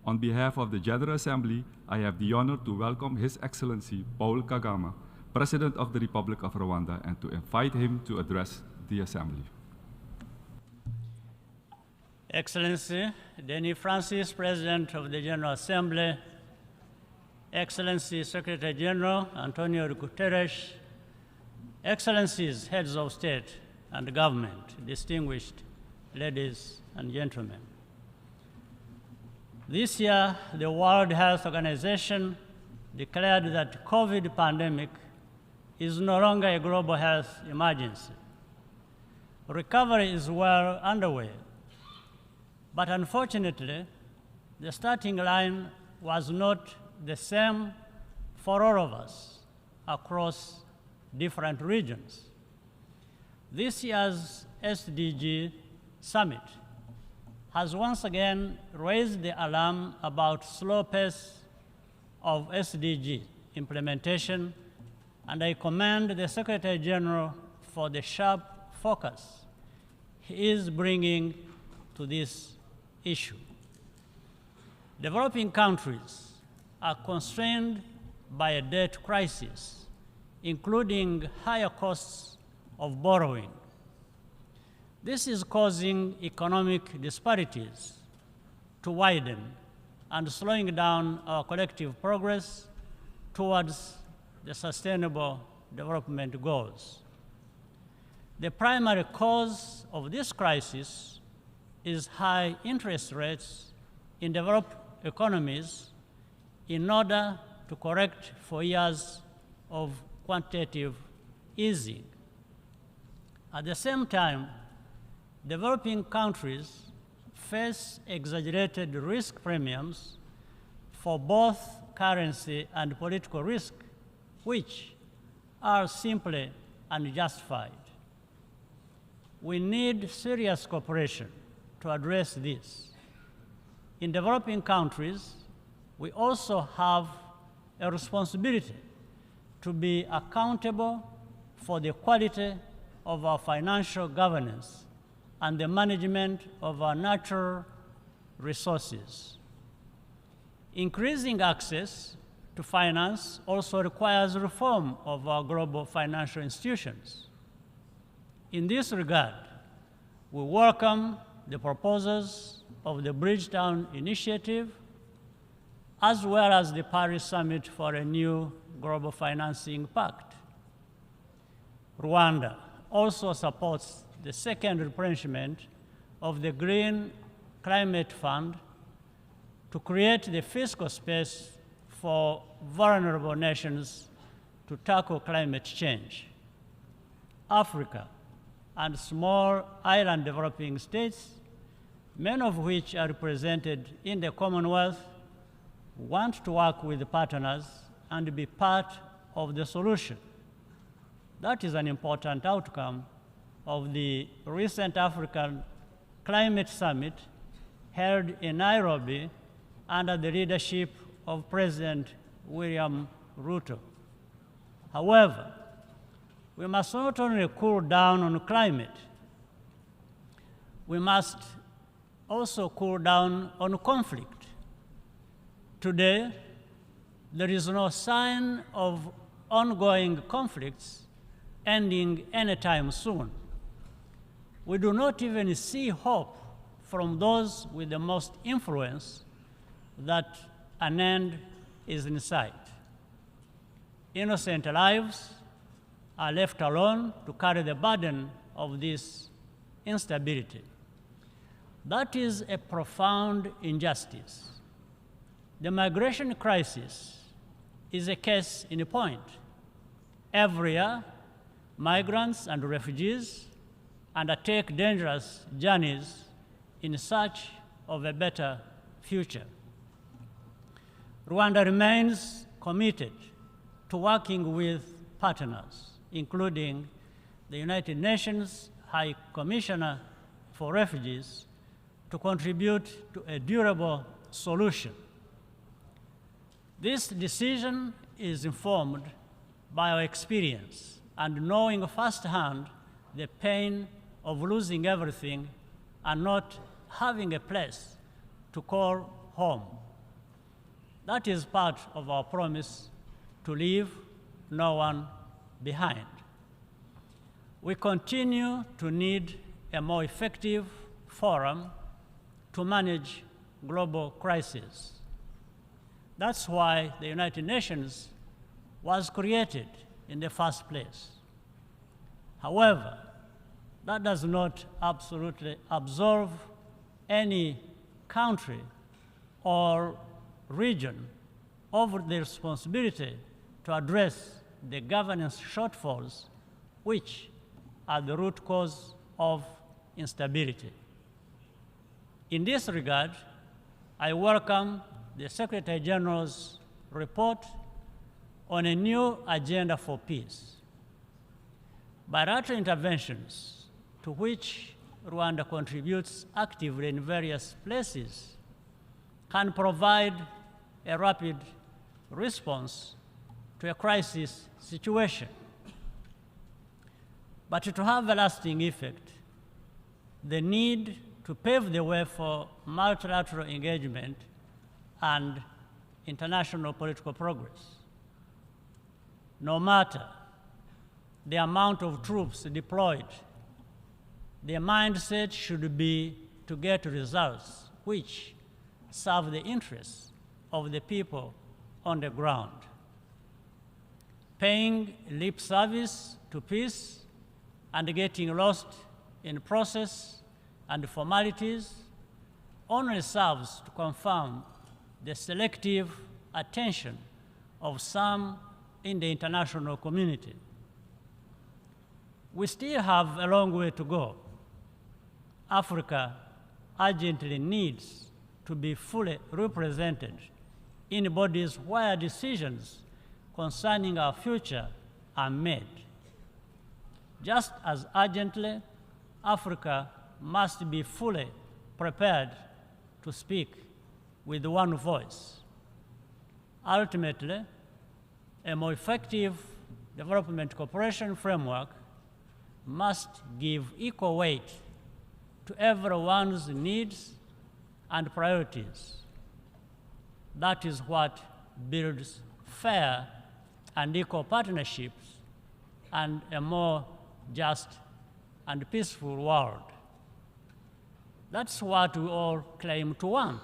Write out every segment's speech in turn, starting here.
On behalf of the General Assembly, I have the honor to welcome His Excellency Paul Kagame, President of the Republic of Rwanda, and to invite him to address the Assembly. Excellency Denis Francis, President of the General Assembly, Excellency Secretary General Antonio Guterres, Excellencies, Heads of State and Government, distinguished ladies and gentlemen. This year, the World Health Organization declared that the COVID pandemic is no longer a global health emergency. Recovery is well underway, but unfortunately, the starting line was not the same for all of us across different regions. This year's SDG Summit has once again raised the alarm about slow pace of SDG implementation, and I commend the Secretary General for the sharp focus he is bringing to this issue. Developing countries are constrained by a debt crisis, including higher costs of borrowing. This is causing economic disparities to widen and slowing down our collective progress towards the sustainable development goals. The primary cause of this crisis is high interest rates in developed economies in order to correct for years of quantitative easing. At the same time, developing countries face exaggerated risk premiums for both currency and political risk, which are simply unjustified. We need serious cooperation to address this. In developing countries, we also have a responsibility to be accountable for the quality of our financial governance and the management of our natural resources. Increasing access to finance also requires reform of our global financial institutions. In this regard, we welcome the proposals of the Bridgetown Initiative, as well as the Paris Summit for a new global financing pact. Rwanda also supports the second replenishment of the Green Climate Fund to create the fiscal space for vulnerable nations to tackle climate change. Africa and small island developing states, many of which are represented in the Commonwealth, want to work with partners and be part of the solution. That is an important outcome of the recent African Climate Summit held in Nairobi under the leadership of President William Ruto. However, we must not only cool down on climate, we must also cool down on conflict. Today, there is no sign of ongoing conflicts ending anytime soon. We do not even see hope from those with the most influence that an end is in sight. Innocent lives are left alone to carry the burden of this instability. That is a profound injustice. The migration crisis is a case in point. Every year, migrants and refugees undertake dangerous journeys in search of a better future. Rwanda remains committed to working with partners, including the United Nations High Commissioner for Refugees, to contribute to a durable solution. This decision is informed by our experience and knowing firsthand the pain of losing everything and not having a place to call home. That is part of our promise to leave no one behind. We continue to need a more effective forum to manage global crises. That's why the United Nations was created in the first place. However, that does not absolutely absolve any country or region of the responsibility to address the governance shortfalls which are the root cause of instability. In this regard, I welcome the Secretary General's report on a new agenda for peace. Bilateral interventions, to which Rwanda contributes actively in various places, can provide a rapid response to a crisis situation. But to have a lasting effect, the need to pave the way for multilateral engagement and international political progress. No matter the amount of troops deployed, the mindset should be to get results which serve the interests of the people on the ground. Paying lip service to peace and getting lost in process and formalities only serves to confirm the selective attention of some in the international community. We still have a long way to go. Africa urgently needs to be fully represented in bodies where decisions concerning our future are made. Just as urgently, Africa must be fully prepared to speak with one voice. Ultimately, a more effective development cooperation framework must give equal weight to everyone's needs and priorities. That is what builds fair and equal partnerships and a more just and peaceful world. That's what we all claim to want,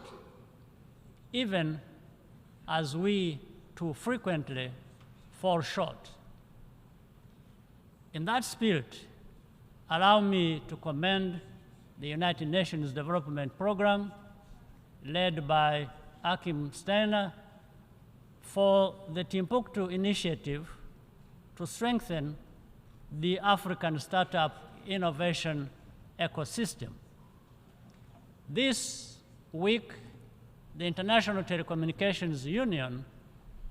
even as we too frequently fall short. In that spirit, allow me to commend the United Nations Development Program, led by Akim Steiner, for the Timbuktu initiative to strengthen the African startup innovation ecosystem. This week, the International Telecommunications Union,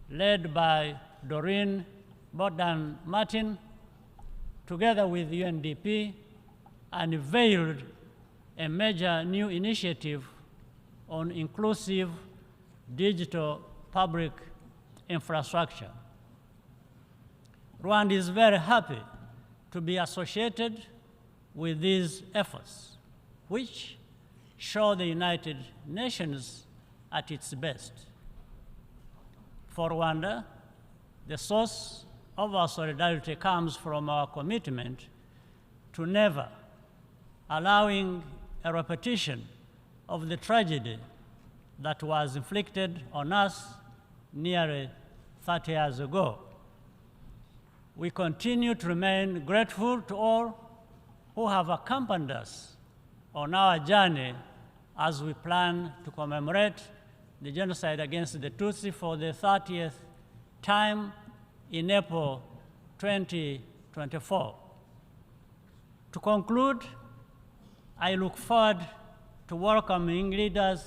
led by Doreen Bodan-Martin, together with UNDP, unveiled a major new initiative on inclusive digital public infrastructure. Rwanda is very happy to be associated with these efforts, which show the United Nations at its best. For Rwanda, the source of our solidarity comes from our commitment to never allowing a repetition of the tragedy that was inflicted on us nearly 30 years ago. We continue to remain grateful to all who have accompanied us on our journey as we plan to commemorate the genocide against the Tutsi for the 30th time in April 2024. To conclude, I look forward to welcoming leaders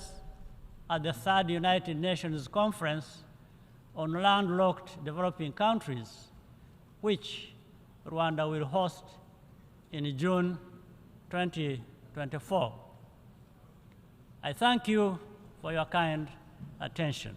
at the third United Nations Conference on landlocked developing countries, which Rwanda will host in June 2024. I thank you for your kind attention.